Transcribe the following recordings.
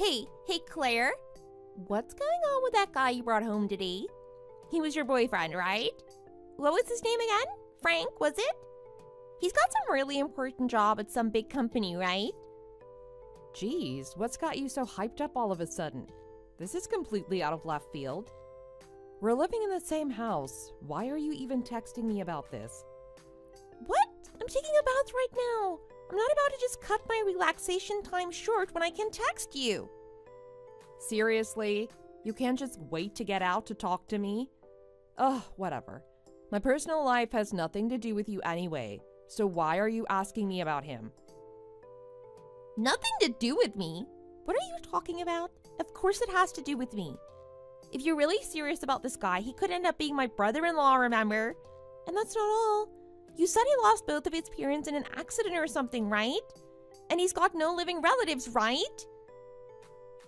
Hey, Claire. What's going on with that guy you brought home today? He was your boyfriend, right? What was his name again? Frank, was it? He's got some really important job at some big company, right? Geez, what's got you so hyped up all of a sudden? This is completely out of left field. We're living in the same house. Why are you even texting me about this? What? I'm taking a bath right now. I'm not about to just cut my relaxation time short when I can text you. Seriously? You can't just wait to get out to talk to me? Ugh, whatever. My personal life has nothing to do with you anyway, so why are you asking me about him? Nothing to do with me? What are you talking about? Of course it has to do with me. If you're really serious about this guy, he could end up being my brother-in-law, remember? And that's not all. You said he lost both of his parents in an accident or something, right? And he's got no living relatives, right?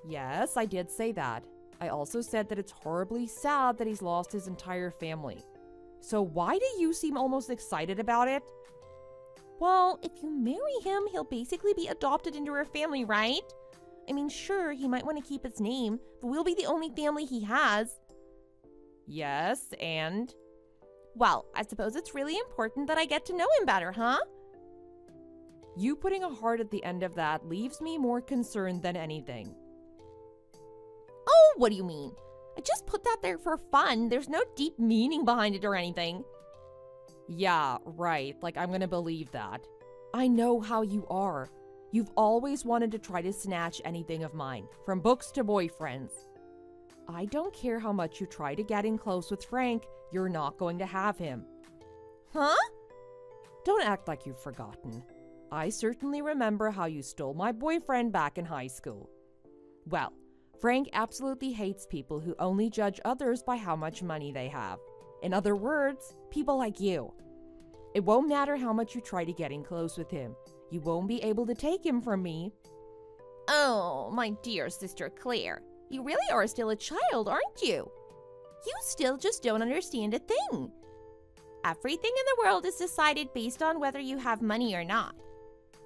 Yes, I did say that. I also said that it's horribly sad that he's lost his entire family. So why do you seem almost excited about it? Well, if you marry him, he'll basically be adopted into our family, right? I mean, sure, he might want to keep his name, but we'll be the only family he has. Yes, and? Well, I suppose it's really important that I get to know him better, huh? You putting a heart at the end of that leaves me more concerned than anything. Oh, what do you mean? I just put that there for fun. There's no deep meaning behind it or anything. Yeah, right. Like I'm gonna believe that. I know how you are. You've always wanted to try to snatch anything of mine, from books to boyfriends. I don't care how much you try to get in close with Frank, you're not going to have him. Huh? Don't act like you've forgotten. I certainly remember how you stole my boyfriend back in high school. Well, Frank absolutely hates people who only judge others by how much money they have. In other words, people like you. It won't matter how much you try to get in close with him. You won't be able to take him from me. Oh, my dear sister Claire. You really are still a child, aren't you? You still just don't understand a thing. Everything in the world is decided based on whether you have money or not.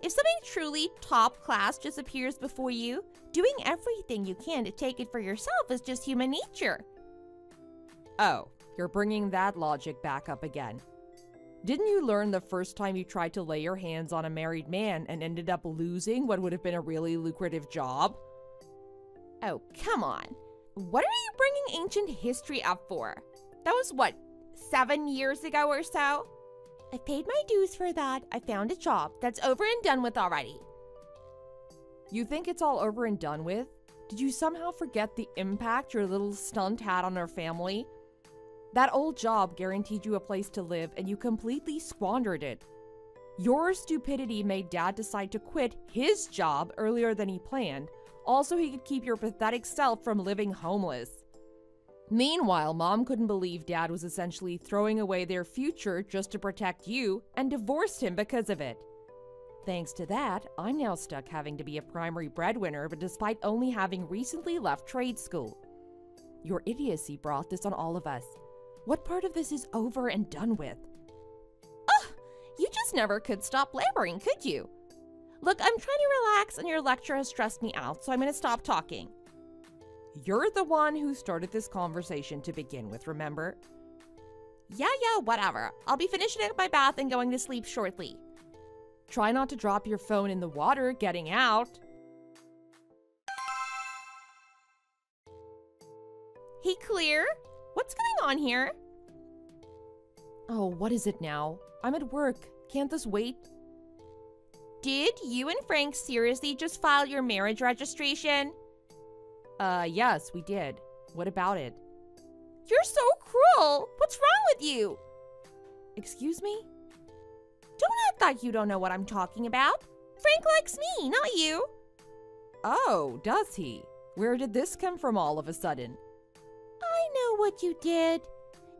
If something truly top class just appears before you, doing everything you can to take it for yourself is just human nature. Oh, you're bringing that logic back up again. Didn't you learn the first time you tried to lay your hands on a married man and ended up losing what would have been a really lucrative job? Oh, come on. What are you bringing ancient history up for? That was what, 7 years ago or so? I paid my dues for that. I found a job that's over and done with already. You think it's all over and done with? Did you somehow forget the impact your little stunt had on our family? That old job guaranteed you a place to live and you completely squandered it. Your stupidity made Dad decide to quit his job earlier than he planned, also he could keep your pathetic self from living homeless. Meanwhile, Mom couldn't believe Dad was essentially throwing away their future just to protect you and divorced him because of it. Thanks to that, I'm now stuck having to be a primary breadwinner, but despite only having recently left trade school. Your idiocy brought this on all of us. What part of this is over and done with? Ugh, you just never could stop blabbering, could you? Look, I'm trying to relax and your lecture has stressed me out, so I'm going to stop talking. You're the one who started this conversation to begin with, remember? Yeah, whatever. I'll be finishing up my bath and going to sleep shortly. Try not to drop your phone in the water getting out. Hey, Claire, what's going on here? Oh, what is it now? I'm at work. Can't this wait? Did you and Frank seriously just file your marriage registration? Yes, we did. What about it? You're so cruel. What's wrong with you? Excuse me? Don't act like you don't know what I'm talking about. Frank likes me, not you. Oh, does he? Where did this come from all of a sudden? I know what you did.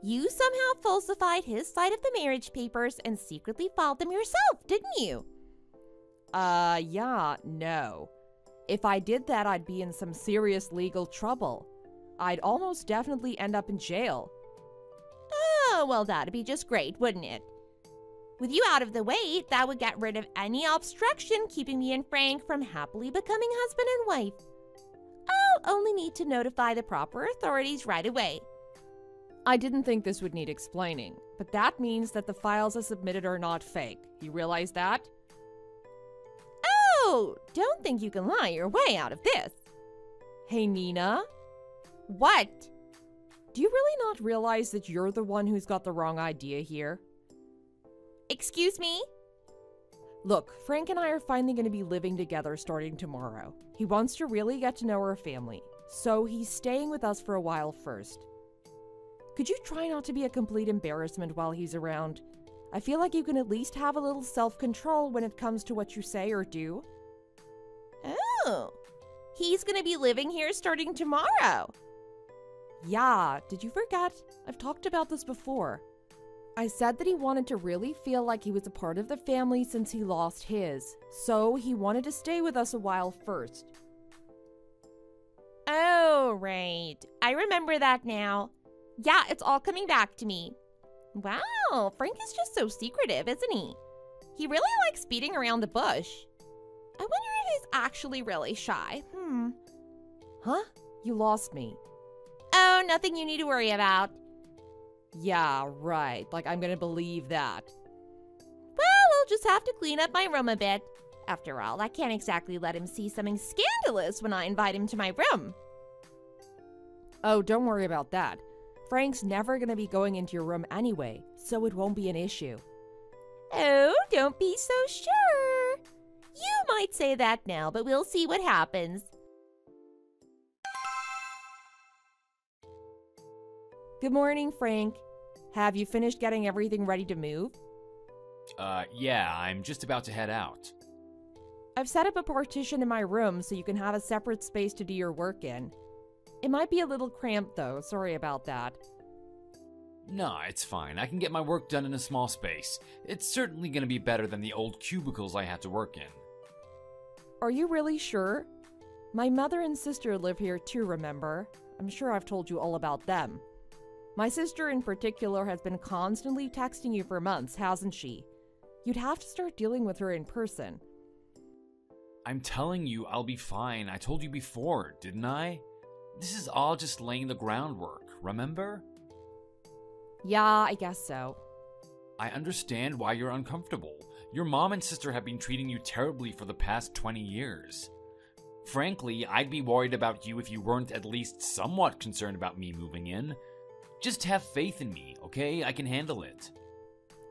You somehow falsified his side of the marriage papers and secretly filed them yourself, didn't you? Yeah, no. If I did that, I'd be in some serious legal trouble. I'd almost definitely end up in jail. Oh, well, that'd be just great, wouldn't it? With you out of the way, that would get rid of any obstruction keeping me and Frank from happily becoming husband and wife. only need to notify the proper authorities right away. I didn't think this would need explaining, but that means that the files I submitted are not fake. You realize that? Oh, don't think you can lie your way out of this. Hey, Nina. What? Do you really not realize that you're the one who's got the wrong idea here? Excuse me? Look, Frank and I are finally going to be living together starting tomorrow. He wants to really get to know our family, so he's staying with us for a while first. Could you try not to be a complete embarrassment while he's around? I feel like you can at least have a little self-control when it comes to what you say or do. Oh, he's gonna be living here starting tomorrow. Yeah, did you forget? I've talked about this before. I said that he wanted to really feel like he was a part of the family since he lost his, so he wanted to stay with us a while first. Oh, right. I remember that now. Yeah, it's all coming back to me. Wow, Frank is just so secretive, isn't he? He really likes beating around the bush. I wonder if he's actually really shy. Huh? You lost me. Oh, nothing you need to worry about. Yeah, right. Like I'm gonna believe that. Well, I'll just have to clean up my room a bit. After all, I can't exactly let him see something scandalous when I invite him to my room. Oh, don't worry about that. Frank's never gonna be going into your room anyway, so it won't be an issue. Oh, don't be so sure. You might say that now, but we'll see what happens. Good morning, Frank. Have you finished getting everything ready to move? Yeah, I'm just about to head out. I've set up a partition in my room so you can have a separate space to do your work in. It might be a little cramped though, sorry about that. No, it's fine. I can get my work done in a small space. It's certainly going to be better than the old cubicles I had to work in. Are you really sure? My mother and sister live here too, remember? I'm sure I've told you all about them. My sister in particular has been constantly texting you for months, hasn't she? You'd have to start dealing with her in person. I'm telling you, I'll be fine. I told you before, didn't I? This is all just laying the groundwork, remember? Yeah, I guess so. I understand why you're uncomfortable. Your mom and sister have been treating you terribly for the past 20 years. Frankly, I'd be worried about you if you weren't at least somewhat concerned about me moving in. Just have faith in me, okay? I can handle it.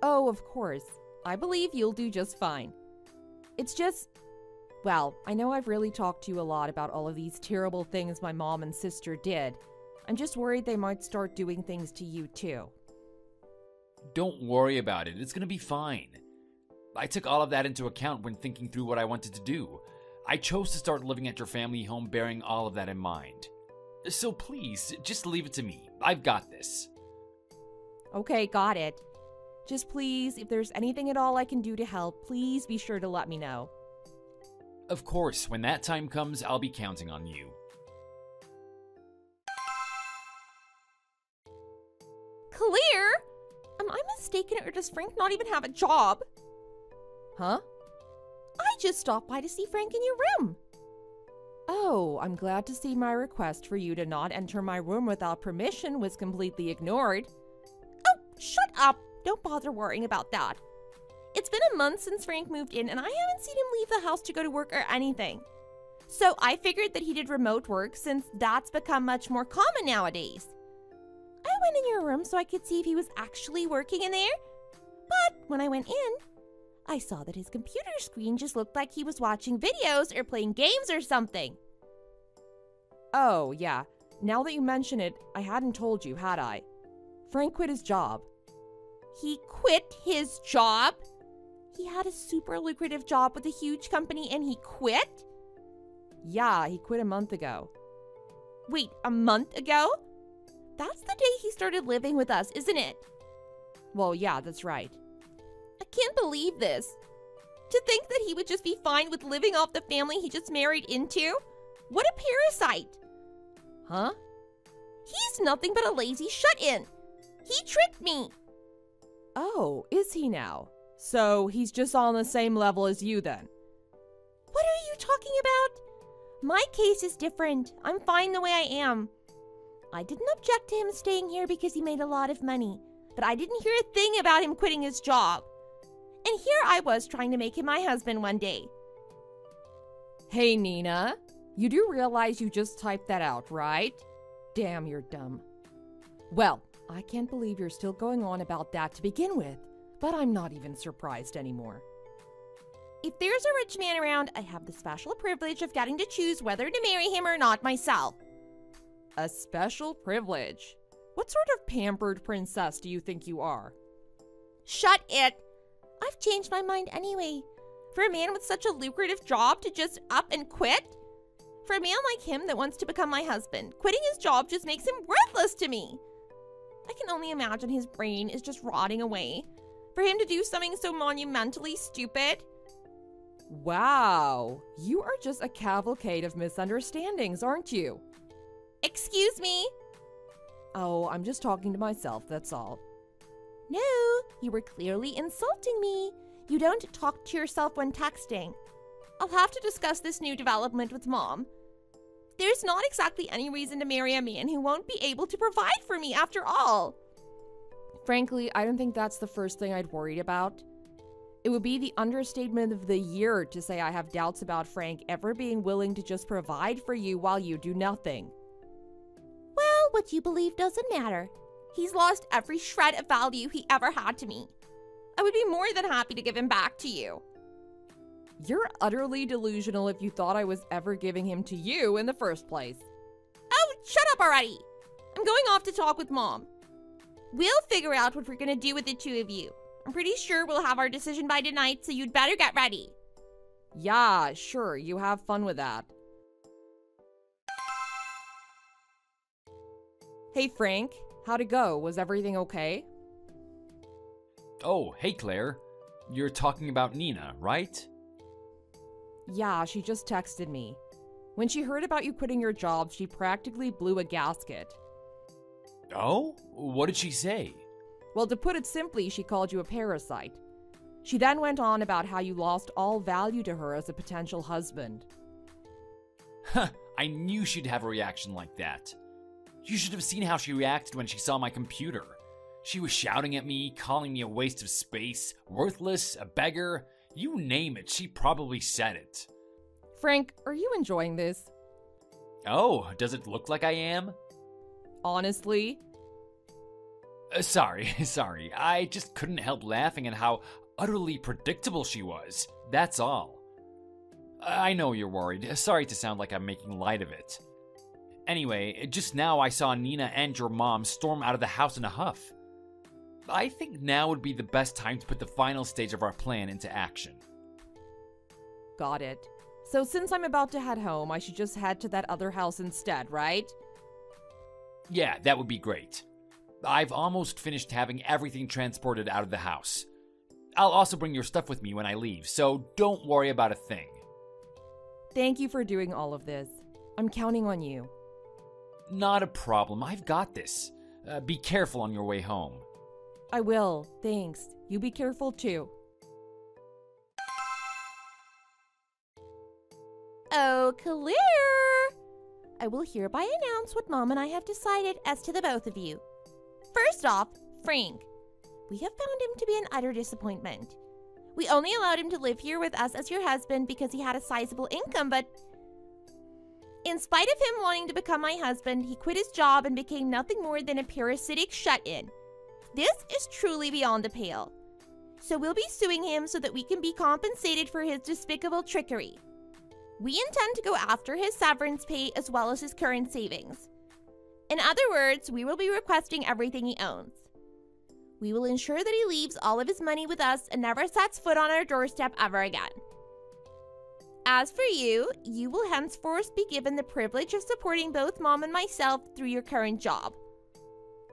Oh, of course. I believe you'll do just fine. It's just... Well, I know I've really talked to you a lot about all of these terrible things my mom and sister did. I'm just worried they might start doing things to you too. Don't worry about it. It's gonna be fine. I took all of that into account when thinking through what I wanted to do. I chose to start living at your family home bearing all of that in mind. So please, just leave it to me. I've got this. Okay, got it. Just please, if there's anything at all I can do to help, please be sure to let me know. Of course, when that time comes, I'll be counting on you. Clear? Am I mistaken, or does Frank not even have a job? Huh? I just stopped by to see Frank in your room. Oh, I'm glad to see my request for you to not enter my room without permission was completely ignored. Oh, shut up. Don't bother worrying about that. It's been a month since Frank moved in, and I haven't seen him leave the house to go to work or anything. So I figured that he did remote work since that's become much more common nowadays. I went in your room so I could see if he was actually working in there. But when I went in, I saw that his computer screen just looked like he was watching videos or playing games or something. Oh, yeah. Now that you mention it, I hadn't told you, had I? Frank quit his job. He quit his job? He had a super lucrative job with a huge company and he quit? Yeah, he quit a month ago. Wait, a month ago? That's the day he started living with us, isn't it? Well, yeah, that's right. I can't believe this. To think that he would just be fine with living off the family he just married into? What a parasite! Huh? He's nothing but a lazy shut-in. He tricked me. Oh, is he now? So he's just on the same level as you then? What are you talking about? My case is different. I'm fine the way I am. I didn't object to him staying here because he made a lot of money, but I didn't hear a thing about him quitting his job. And here I was trying to make him my husband one day. Hey, Nina, you do realize you just typed that out, right? Damn, you're dumb. Well, I can't believe you're still going on about that to begin with, but I'm not even surprised anymore. If there's a rich man around, I have the special privilege of getting to choose whether to marry him or not myself. A special privilege? What sort of pampered princess do you think you are? Shut it! I've changed my mind anyway. For a man with such a lucrative job to just up and quit? For a man like him that wants to become my husband, quitting his job just makes him worthless to me. I can only imagine his brain is just rotting away. For him to do something so monumentally stupid. Wow, you are just a cavalcade of misunderstandings, aren't you? Excuse me? Oh, I'm just talking to myself, that's all. No, you were clearly insulting me. You don't talk to yourself when texting. I'll have to discuss this new development with Mom. There's not exactly any reason to marry a man who won't be able to provide for me after all. Frankly, I don't think that's the first thing I'd worried about. It would be the understatement of the year to say I have doubts about Frank ever being willing to just provide for you while you do nothing. Well, what you believe doesn't matter. He's lost every shred of value he ever had to me. I would be more than happy to give him back to you. You're utterly delusional if you thought I was ever giving him to you in the first place. Oh, shut up already! I'm going off to talk with Mom. We'll figure out what we're gonna do with the two of you. I'm pretty sure we'll have our decision by tonight, so you'd better get ready. Yeah, sure, you have fun with that. Hey Frank, how'd it go? Was everything okay? Oh, hey Claire. You're talking about Nina, right? Yeah, she just texted me. When she heard about you quitting your job, she practically blew a gasket. Oh? What did she say? Well, to put it simply, she called you a parasite. She then went on about how you lost all value to her as a potential husband. Huh, I knew she'd have a reaction like that. You should have seen how she reacted when she saw my computer. She was shouting at me, calling me a waste of space, worthless, a beggar. You name it, she probably said it. Frank, are you enjoying this? Oh, does it look like I am? Honestly? Sorry. I just couldn't help laughing at how utterly predictable she was. That's all. I know you're worried. Sorry to sound like I'm making light of it. Anyway, just now I saw Nina and your mom storm out of the house in a huff. I think now would be the best time to put the final stage of our plan into action. Got it. So since I'm about to head home, I should just head to that other house instead, right? Yeah, that would be great. I've almost finished having everything transported out of the house. I'll also bring your stuff with me when I leave, so don't worry about a thing. Thank you for doing all of this. I'm counting on you. Not a problem. I've got this. Be careful on your way home. I will. Thanks. You be careful too. Oh, Claire! I will hereby announce what Mom and I have decided as to the both of you. First off, Frank. We have found him to be an utter disappointment. We only allowed him to live here with us as your husband because he had a sizable income, but in spite of him wanting to become my husband, he quit his job and became nothing more than a parasitic shut-in. This is truly beyond the pale. So we'll be suing him so that we can be compensated for his despicable trickery. We intend to go after his severance pay as well as his current savings. In other words, we will be requesting everything he owns. We will ensure that he leaves all of his money with us and never sets foot on our doorstep ever again. As for you, you will henceforth be given the privilege of supporting both Mom and myself through your current job.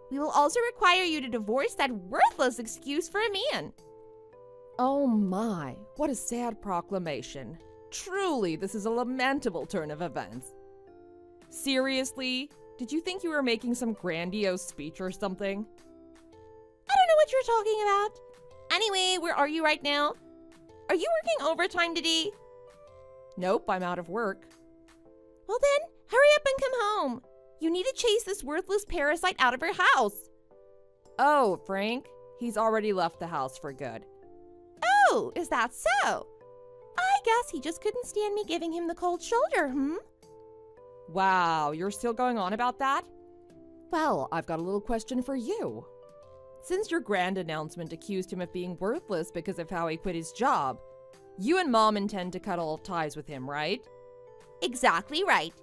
We will also require you to divorce that worthless excuse for a man. Oh my, what a sad proclamation. Truly, this is a lamentable turn of events. Seriously? Did you think you were making some grandiose speech or something? I don't know what you're talking about. Anyway, where are you right now? Are you working overtime today? Nope, I'm out of work. Well then, hurry up and come home. You need to chase this worthless parasite out of her house. Oh, Frank, he's already left the house for good. Oh, is that so? I guess he just couldn't stand me giving him the cold shoulder, Wow, you're still going on about that? Well, I've got a little question for you. Since your grand announcement accused him of being worthless because of how he quit his job, you and Mom intend to cut all ties with him, right? Exactly right.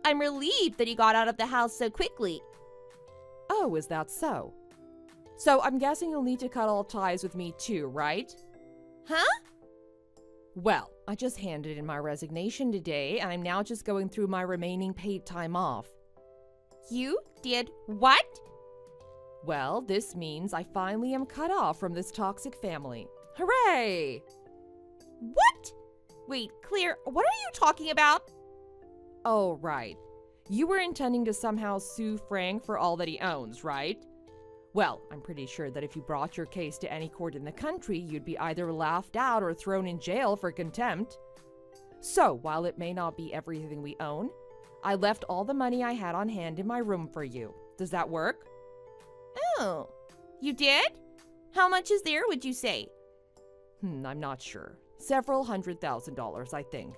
I'm relieved that he got out of the house so quickly. Oh, is that so? So I'm guessing you'll need to cut all ties with me too, right? Huh? Well, I just handed in my resignation today, and I'm now just going through my remaining paid time off. You did what? Well, this means I finally am cut off from this toxic family. Hooray! What? Wait, Claire, what are you talking about? Oh, right. You were intending to somehow sue Frank for all that he owns, right? Well, I'm pretty sure that if you brought your case to any court in the country, you'd be either laughed out or thrown in jail for contempt. So, while it may not be everything we own, I left all the money I had on hand in my room for you. Does that work? Oh, you did? How much is there, would you say? I'm not sure. Several $100,000, I think.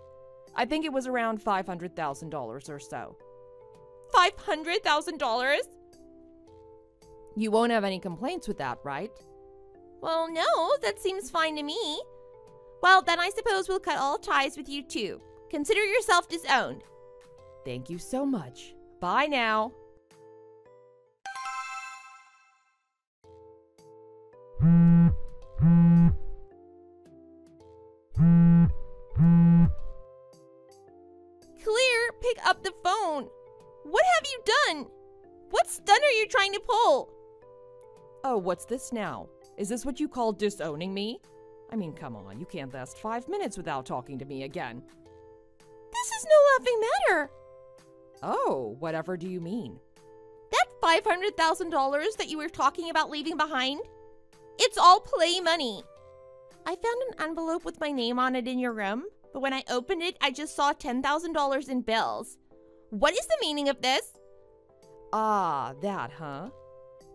I think it was around $500,000 or so. $500,000? You won't have any complaints with that, right? Well, no, that seems fine to me. Well, then I suppose we'll cut all ties with you too. Consider yourself disowned. Thank you so much. Bye now. Claire, pick up the phone. What have you done? What stunt are you trying to pull? Oh, what's this now? Is this what you call disowning me? I mean, come on, you can't last 5 minutes without talking to me again. This is no laughing matter. Oh, whatever do you mean? That $500,000 that you were talking about leaving behind? It's all play money. I found an envelope with my name on it in your room, but when I opened it, I just saw $10,000 in bills. What is the meaning of this? Ah, that, huh?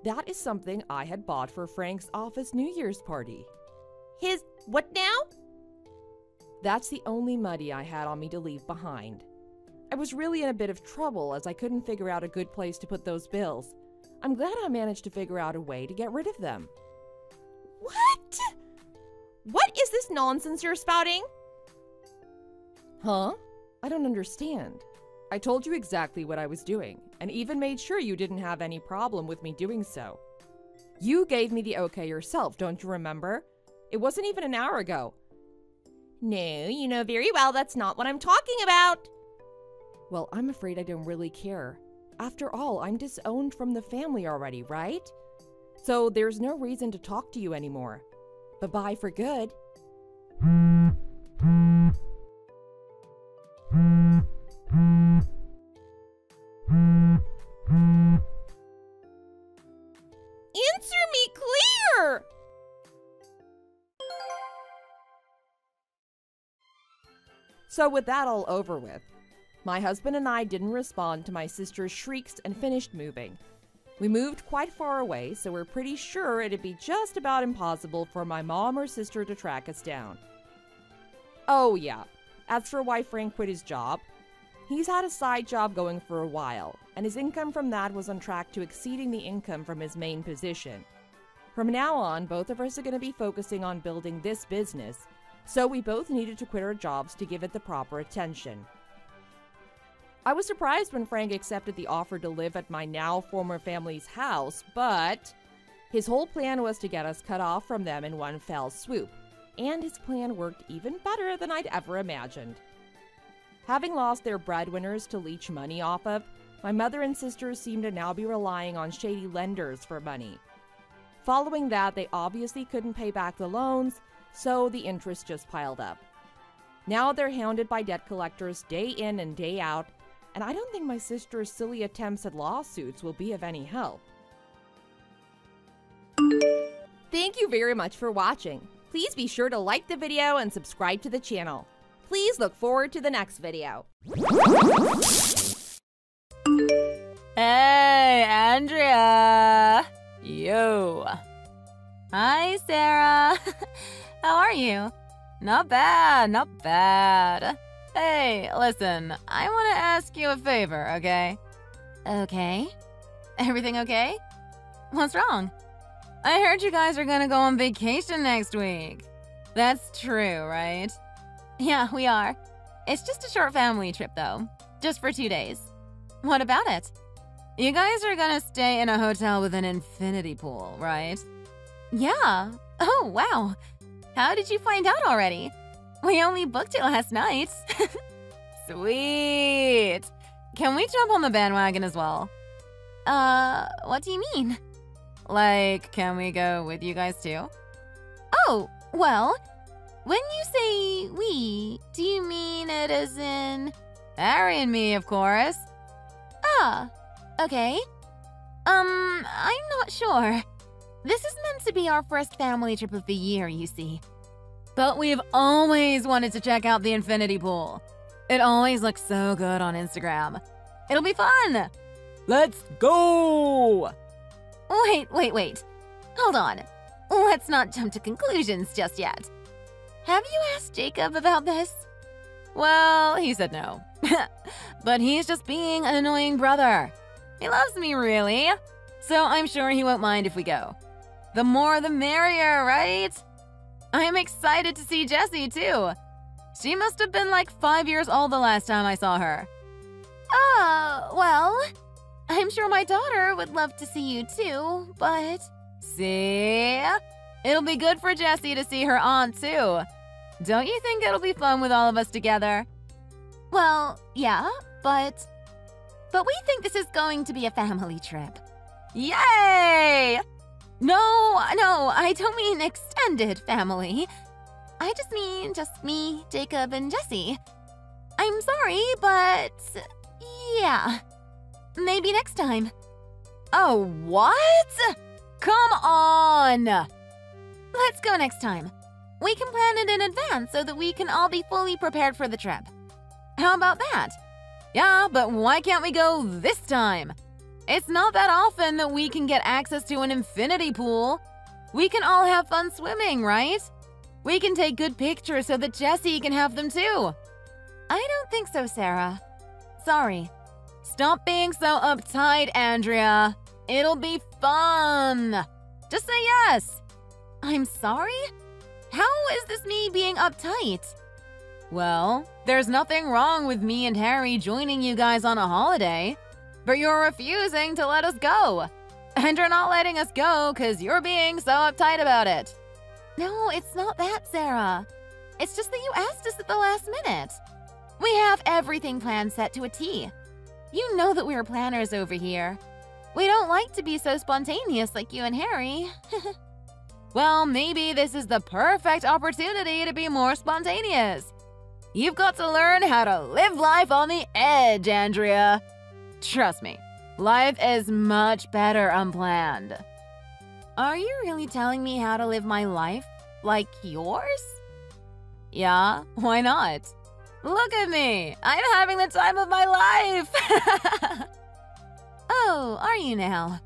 That is something I had bought for Frank's office New Year's party. His what now? That's the only money I had on me to leave behind. I was really in a bit of trouble as I couldn't figure out a good place to put those bills. I'm glad I managed to figure out a way to get rid of them. What? What is this nonsense you're spouting? Huh? I don't understand. I told you exactly what I was doing, and even made sure you didn't have any problem with me doing so. You gave me the okay yourself, don't you remember? It wasn't even an hour ago. No, you know very well that's not what I'm talking about. Well, I'm afraid I don't really care. After all, I'm disowned from the family already, right? So there's no reason to talk to you anymore. Bye-bye for good. Answer me clear! So with that all over with, my husband and I didn't respond to my sister's shrieks and finished moving. We moved quite far away, so we're pretty sure it'd be just about impossible for my mom or sister to track us down. Oh yeah, as for why Frank quit his job, he's had a side job going for a while, and his income from that was on track to exceeding the income from his main position. From now on, both of us are going to be focusing on building this business, so we both needed to quit our jobs to give it the proper attention. I was surprised when Frank accepted the offer to live at my now former family's house, but his whole plan was to get us cut off from them in one fell swoop, and his plan worked even better than I'd ever imagined. Having lost their breadwinners to leech money off of, my mother and sisters seem to now be relying on shady lenders for money. Following that, they obviously couldn't pay back the loans, so the interest just piled up. Now they're hounded by debt collectors day in and day out, and I don't think my sister's silly attempts at lawsuits will be of any help. Thank you very much for watching. Please be sure to like the video and subscribe to the channel. please look forward to the next video. Hey, Andrea! Yo! Hi, Sarah! How are you? Not bad, not bad. Hey, listen, I want to ask you a favor, okay? Okay. Everything okay? What's wrong? I heard you guys are gonna go on vacation next week. That's true, right? Yeah, we are. It's just a short family trip, though. Just for 2 days. What about it? You guys are gonna stay in a hotel with an infinity pool, right? Yeah. Oh, wow. How did you find out already? We only booked it last night. Sweet. Can we jump on the bandwagon as well? What do you mean? Like, can we go with you guys too? Oh, well, when you say we, do you mean it as in Harry and me, of course? Ah, okay. I'm not sure. This is meant to be our first family trip of the year, you see. But we've always wanted to check out the infinity pool. It always looks so good on Instagram. It'll be fun! Let's go! Wait. Hold on. Let's not jump to conclusions just yet. Have you asked Jacob about this? Well, he said no. But he's just being an annoying brother. He loves me, really. So I'm sure he won't mind if we go. The more the merrier, right? I'm excited to see Jessie, too. She must have been like 5 years old the last time I saw her. Well, I'm sure my daughter would love to see you too, but... See? It'll be good for Jessie to see her aunt too. Don't you think it'll be fun with all of us together? Well, yeah, but we think this is going to be a family trip. Yay! No, I don't mean extended family. I just mean just me, Jacob, and Jessie. I'm sorry, but yeah. Maybe next time. Oh, what? Come on! Let's go next time. We can plan it in advance so that we can all be fully prepared for the trip. How about that? Yeah, but why can't we go this time? It's not that often that we can get access to an infinity pool. We can all have fun swimming, right? We can take good pictures so that Jessie can have them too. I don't think so, Sarah. Sorry. Stop being so uptight, Andrea. It'll be fun. Just say yes. I'm sorry? How is this me being uptight? Well, there's nothing wrong with me and Harry joining you guys on a holiday, but you're refusing to let us go. And you're not letting us go because you're being so uptight about it. No, it's not that, Sarah. It's just that you asked us at the last minute. We have everything planned set to a T. You know that we're planners over here. We don't like to be so spontaneous like you and Harry. Well, maybe this is the perfect opportunity to be more spontaneous. You've got to learn how to live life on the edge, Andrea. Trust me, life is much better unplanned. Are you really telling me how to live my life? Like yours? Yeah, why not? Look at me! I'm having the time of my life! Oh, are you now?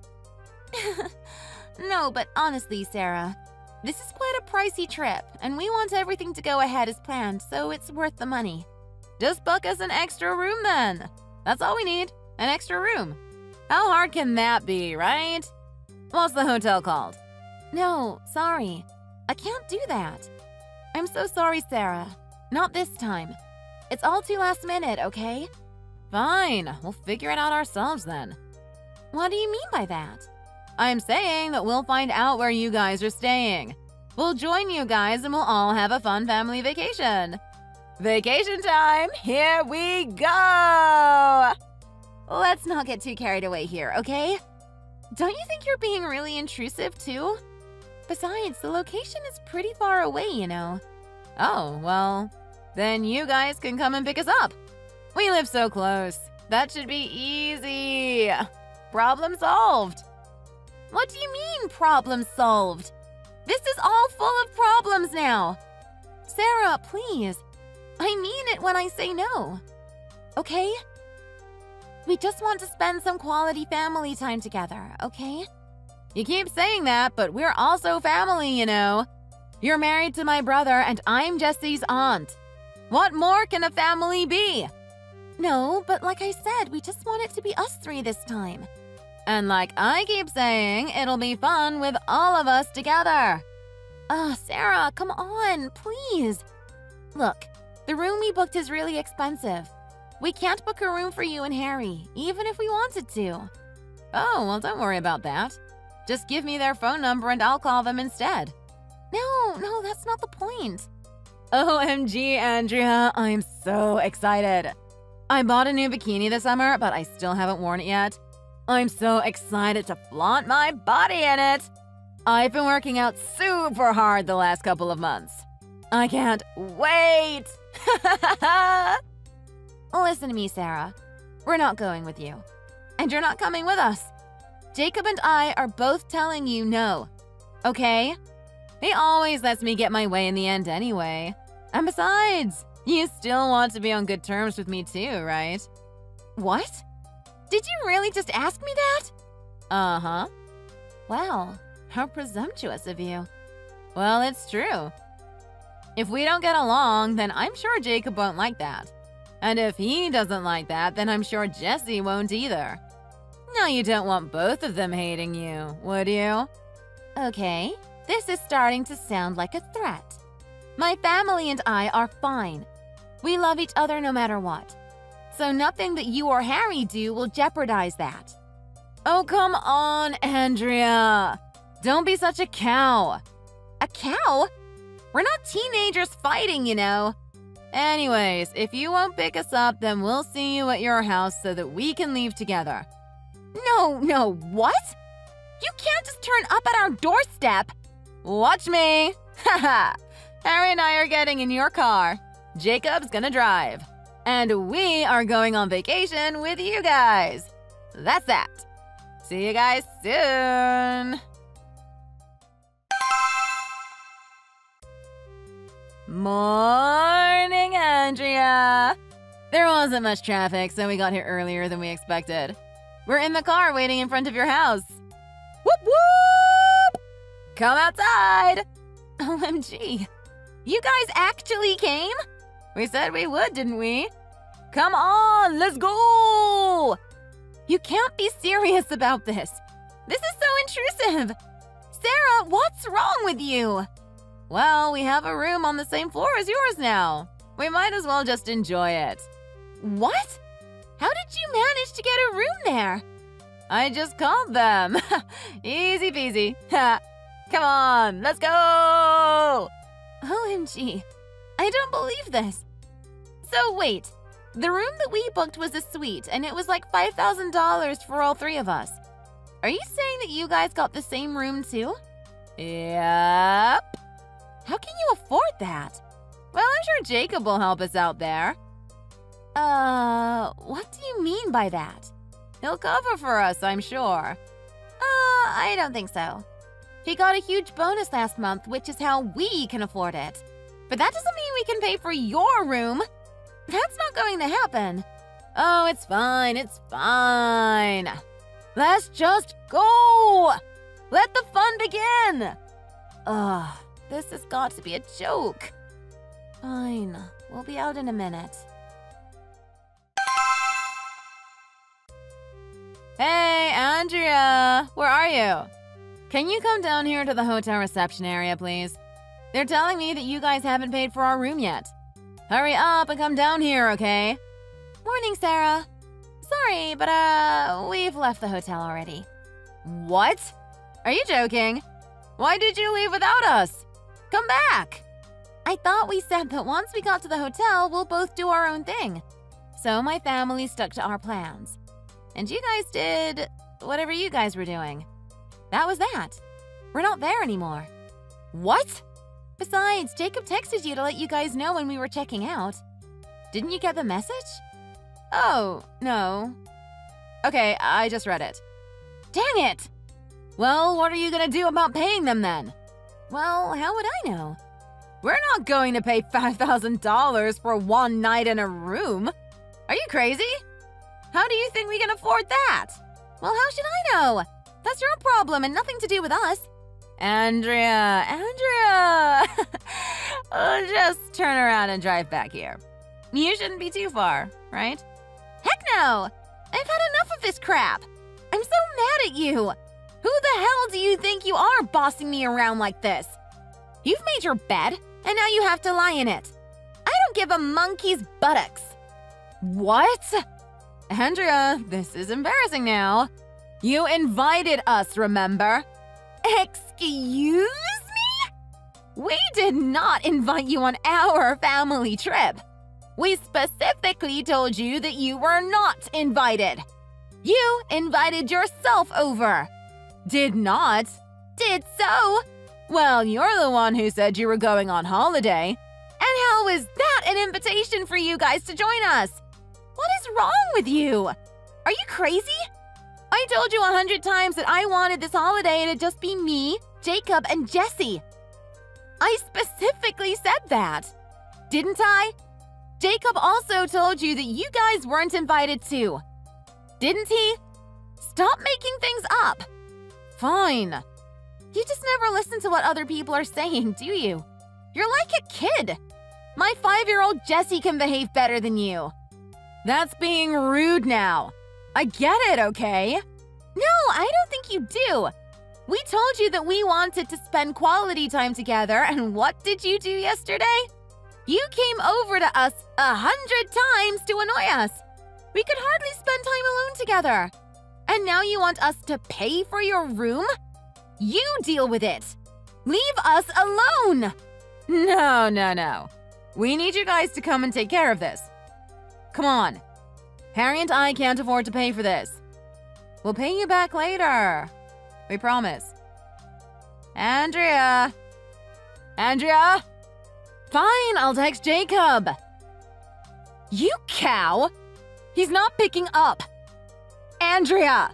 No, but honestly, Sarah, this is quite a pricey trip, and we want everything to go ahead as planned, so it's worth the money. Just book us an extra room then. That's all we need, an extra room. How hard can that be, right? What's the hotel called? No, sorry. I can't do that. I'm so sorry, Sarah. Not this time. It's all too last minute, okay? Fine, we'll figure it out ourselves then. What do you mean by that? I'm saying that we'll find out where you guys are staying. We'll join you guys and we'll all have a fun family vacation. Vacation time, here we go! Let's not get too carried away here, okay? Don't you think you're being really intrusive too? Besides, the location is pretty far away, you know. Oh, well, then you guys can come and pick us up. We live so close. That should be easy. Problem solved. What do you mean, problem solved? This is all full of problems now. Sarah, please. I mean it when I say no. Okay? We just want to spend some quality family time together, okay? You keep saying that, but we're also family, you know. You're married to my brother, and I'm Jesse's aunt. What more can a family be? No, but like I said, we just want it to be us three this time. And like I keep saying, it'll be fun with all of us together. Sarah, come on, please. Look, the room we booked is really expensive. We can't book a room for you and Harry, even if we wanted to. Oh, well, don't worry about that. Just give me their phone number and I'll call them instead. No, that's not the point. OMG, Andrea, I'm so excited. I bought a new bikini this summer, but I still haven't worn it yet. I'm so excited to flaunt my body in it. I've been working out super hard the last couple of months. I can't wait. Listen to me, Sarah. We're not going with you. And you're not coming with us. Jacob and I are both telling you no. Okay? He always lets me get my way in the end anyway. And besides, you still want to be on good terms with me too, right? What? Did you really just ask me that? Uh-huh. Wow, how presumptuous of you. Well, it's true. If we don't get along, then I'm sure Jacob won't like that. And if he doesn't like that, then I'm sure Jesse won't either. Now you don't want both of them hating you, would you? Okay, this is starting to sound like a threat. My family and I are fine. We love each other no matter what. So nothing that you or Harry do will jeopardize that. Oh, come on, Andrea. Don't be such a cow. A cow? We're not teenagers fighting, you know. Anyways, if you won't pick us up, then we'll see you at your house so that we can leave together. No, what? You can't just turn up at our doorstep. Watch me. Haha. Harry and I are getting in your car. Jacob's gonna drive. And we are going on vacation with you guys. That's that. See you guys soon. Morning, Andrea. There wasn't much traffic, so we got here earlier than we expected. We're in the car waiting in front of your house. Whoop whoop! Come outside. OMG. You guys actually came? We said we would, didn't we? Come on, let's go! You can't be serious about this. This is so intrusive. Sarah, what's wrong with you? Well, we have a room on the same floor as yours now. We might as well just enjoy it. What? How did you manage to get a room there? I just called them. Easy peasy. Come on, let's go! OMG, I don't believe this. So wait, the room that we booked was a suite, and it was like $5,000 for all three of us. Are you saying that you guys got the same room too? Yep. How can you afford that? Well, I'm sure Jacob will help us out there. What do you mean by that? He'll cover for us, I'm sure. I don't think so. He got a huge bonus last month, which is how we can afford it. But that doesn't mean we can pay for your room. That's not going to happen. Oh, it's fine, it's fine. Let's just go! Let the fun begin! Ugh, this has got to be a joke. Fine, we'll be out in a minute. Hey, Andrea, where are you? Can you come down here to the hotel reception area, please? They're telling me that you guys haven't paid for our room yet. Hurry up and come down here, okay? Morning, Sarah. Sorry, but we've left the hotel already. What? Are you joking? Why did you leave without us? Come back! I thought we said that once we got to the hotel, we'll both do our own thing. So my family stuck to our plans. And you guys did whatever you guys were doing. That was that. We're not there anymore. What? Besides, Jacob texted you to let you guys know when we were checking out. Didn't you get the message? Oh, no. Okay, I just read it. Dang it! Well, what are you gonna do about paying them then? Well, how would I know? We're not going to pay $5,000 for one night in a room. Are you crazy? How do you think we can afford that? Well, how should I know? That's your problem and nothing to do with us. Andrea! Oh, just turn around and drive back here. You shouldn't be too far, right? Heck no! I've had enough of this crap. I'm so mad at you. Who the hell do you think you are bossing me around like this? You've made your bed, and now you have to lie in it. I don't give a monkey's buttocks. What? Andrea, this is embarrassing now. You invited us, remember? Excuse me? We did not invite you on our family trip. We specifically told you that you were not invited. You invited yourself over. Did not? Did so? Well, you're the one who said you were going on holiday. And how is that an invitation for you guys to join us? What is wrong with you? Are you crazy? I told you 100 times that I wanted this holiday to just be me, Jacob, and Jessie. I specifically said that. Didn't I? Jacob also told you that you guys weren't invited too. Didn't he? Stop making things up. Fine. You just never listen to what other people are saying, do you? You're like a kid. My 5-year-old Jessie can behave better than you. That's being rude now. I get it, okay? No, I don't think you do. We told you that we wanted to spend quality time together, and what did you do yesterday? You came over to us 100 times to annoy us. We could hardly spend time alone together. And now you want us to pay for your room? You deal with it. Leave us alone. No. We need you guys to come and take care of this. Come on. Harry and I can't afford to pay for this. We'll pay you back later. We promise. Andrea? Fine, I'll text Jacob. You cow! He's not picking up. Andrea!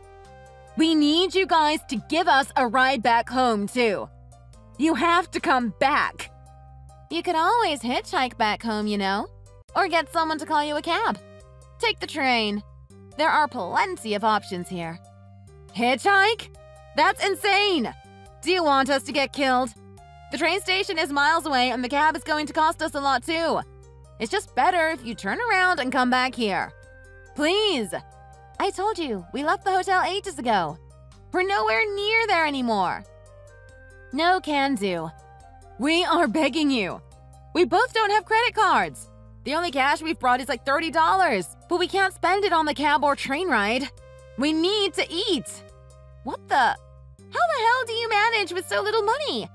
We need you guys to give us a ride back home, too. You have to come back. You could always hitchhike back home, you know. Or get someone to call you a cab. Take the train. There are plenty of options here. Hitchhike? That's insane! Do you want us to get killed? The train station is miles away and the cab is going to cost us a lot too. It's just better if you turn around and come back here. Please! I told you, we left the hotel ages ago. We're nowhere near there anymore. No can do. We are begging you. We both don't have credit cards. The only cash we've brought is like $30, but we can't spend it on the cab or train ride. We need to eat. What the? How the hell do you manage with so little money?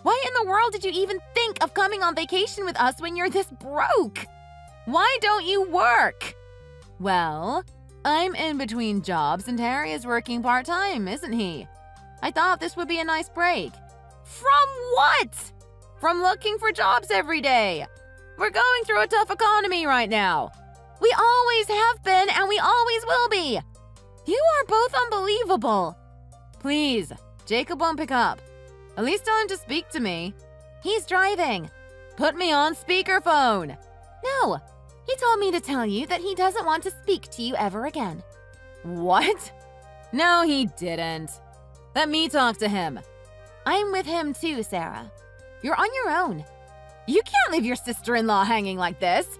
Why in the world did you even think of coming on vacation with us when you're this broke? Why don't you work? Well, I'm in between jobs and Harry is working part-time, isn't he? I thought this would be a nice break. From what? From looking for jobs every day. We're going through a tough economy right now. We always have been and we always will be. You are both unbelievable. Please, Jacob won't pick up. At least tell him to speak to me. He's driving. Put me on speakerphone. No, he told me to tell you that he doesn't want to speak to you ever again. What? No, he didn't. Let me talk to him. I'm with him too, Sarah. You're on your own. You can't leave your sister-in-law hanging like this.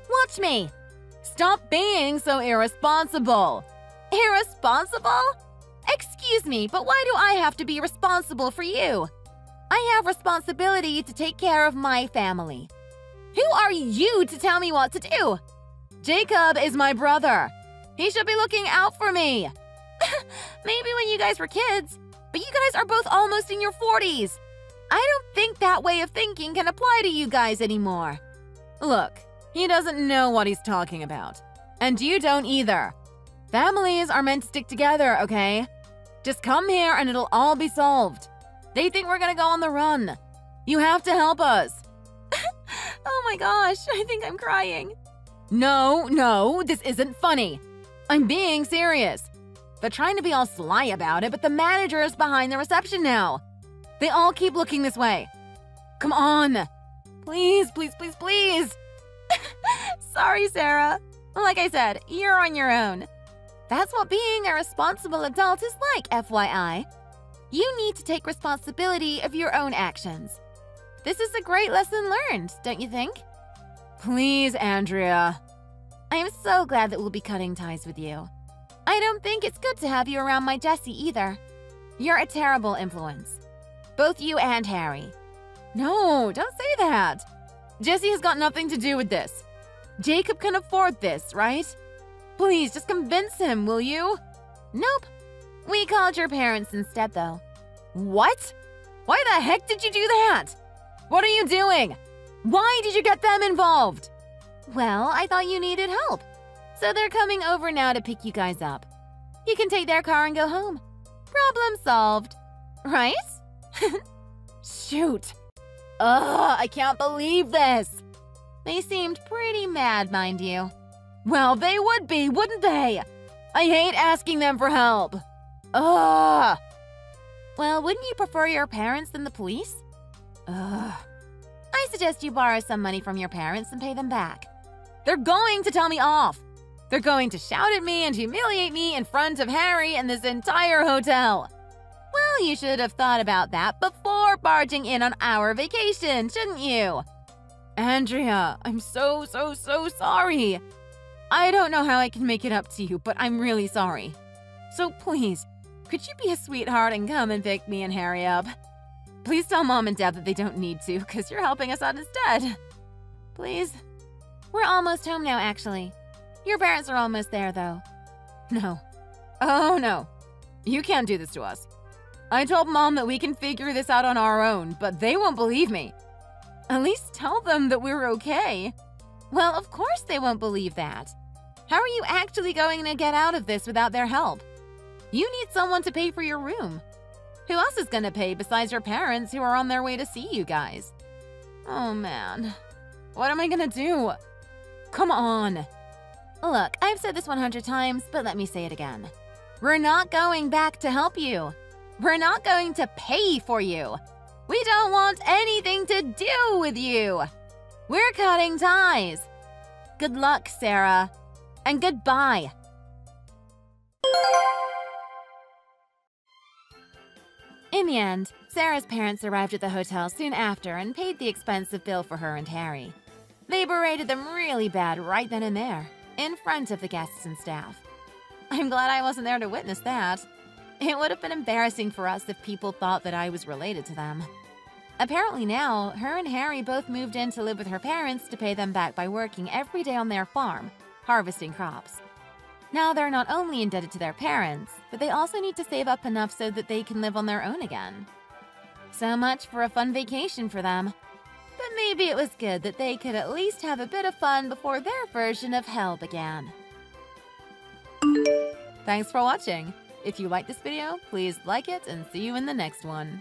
Watch me. Stop being so irresponsible. Irresponsible? Excuse me, but why do I have to be responsible for you? I have responsibility to take care of my family. Who are you to tell me what to do? Jacob is my brother. He should be looking out for me. Maybe when you guys were kids, but you guys are both almost in your 40s. I don't think that way of thinking can apply to you guys anymore. Look, he doesn't know what he's talking about. And you don't either. Families are meant to stick together, okay? Just come here and it'll all be solved. They think we're gonna go on the run. You have to help us. Oh my gosh, I think I'm crying. No, this isn't funny. I'm being serious. They're trying to be all sly about it, but the manager is behind the reception now. They all keep looking this way. Come on. Please, please, please, please. Sorry, Sarah. Like I said, you're on your own. That's what being a responsible adult is like, FYI. You need to take responsibility of your own actions. This is a great lesson learned, don't you think? Please, Andrea. I am so glad that we'll be cutting ties with you. I don't think it's good to have you around my Jessie either. You're a terrible influence. Both you and Harry. No, don't say that. Jessie has got nothing to do with this. Jacob can afford this, right? Please, just convince him, will you? Nope. We called your parents instead, though. What? Why the heck did you do that? What are you doing? Why did you get them involved? Well, I thought you needed help. So they're coming over now to pick you guys up. You can take their car and go home. Problem solved. Right? Shoot. Ugh, I can't believe this. They seemed pretty mad, mind you. Well, they would be, wouldn't they? I hate asking them for help. Ugh. Well, wouldn't you prefer your parents than the police? Ugh. I suggest you borrow some money from your parents and pay them back. They're going to tell me off. They're going to shout at me and humiliate me in front of Harry and this entire hotel. Well, you should have thought about that before barging in on our vacation, shouldn't you? Andrea, I'm so sorry. I don't know how I can make it up to you, but I'm really sorry. So please, could you be a sweetheart and come and pick me and Harry up? Please tell Mom and Dad that they don't need to, because you're helping us out instead. Please? We're almost home now, actually. Your parents are almost there, though. No. Oh, no. You can't do this to us. I told Mom that we can figure this out on our own, but they won't believe me. At least tell them that we're okay. Well, of course they won't believe that. How are you actually going to get out of this without their help? You need someone to pay for your room. Who else is going to pay besides your parents who are on their way to see you guys? Oh, man. What am I going to do? Come on. Look, I've said this 100 times, but let me say it again. We're not going back to help you. We're not going to pay for you. We don't want anything to do with you. We're cutting ties. Good luck, Sarah. And goodbye. In the end, Sarah's parents arrived at the hotel soon after and paid the expensive bill for her and Harry. They berated them really bad right then and there, in front of the guests and staff. I'm glad I wasn't there to witness that. It would have been embarrassing for us if people thought that I was related to them. Apparently now, her and Harry both moved in to live with her parents to pay them back by working every day on their farm, harvesting crops. Now they're not only indebted to their parents, but they also need to save up enough so that they can live on their own again. So much for a fun vacation for them. But maybe it was good that they could at least have a bit of fun before their version of hell began. Thanks for watching. If you liked this video, please like it and see you in the next one.